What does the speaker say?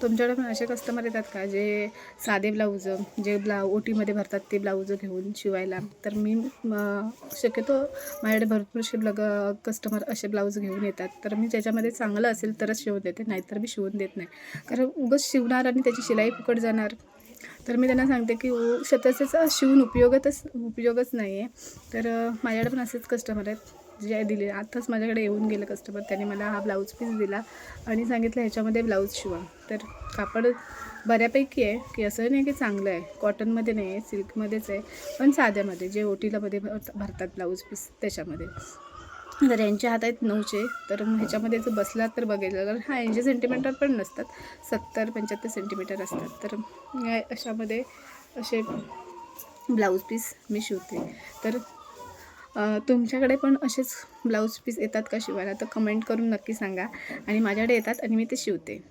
तुमच्याकडे पण असे कस्टमर येतात का जे साधे ब्लाऊज जे ओटीमध्ये भरतात ते ब्लाऊज घेऊन शिवायला? तर मी शक्यतो माझ्याकडे भरपूरसे कस्टमर असे ब्लाऊज घेऊन येतात. तर मी त्याच्यामध्ये चांगलं असेल तरच शिवून देते, नाहीतर मी शिवून देत नाही. कारण उगाच शिवणार आणि त्याची शिलाई फुकट जाणार. तर मी त्यांना सांगते की त्याचा शिवून उपयोगच नाही आहे. तर माझ्याकडे पण असेच कस्टमर आहेत जे दिले. आत्ताच माझ्याकडे येऊन गेलं कस्टमर, त्याने मला हा ब्लाऊज पीस दिला आणि सांगितलं ह्याच्यामध्ये ब्लाऊज शिवा. तर कापड बऱ्यापैकी आहे, की असं नाही की चांगलं आहे, कॉटनमध्ये नाही आहे, सिल्कमध्येच आहे, पण साध्यामध्ये जे ओटीलामध्ये भरतात ब्लाऊज पीस त्याच्यामध्ये. तर यांचे हात आहेत 9चे. तर ह्याच्यामध्ये जर बसला तर बघेल, तर 80 सेंटीमीटर पण नसतात, 70-75 सेंटीमीटर असतात. तर अशामध्ये असे ब्लाऊज पीस मी शिवते. तर तुमच्याकडे पण असेच ब्लाऊज पीस येतात का शिवायला? तर कमेंट करून नक्की सांगा. आणि माझ्याकडे येतात आणि मी ते शिवते.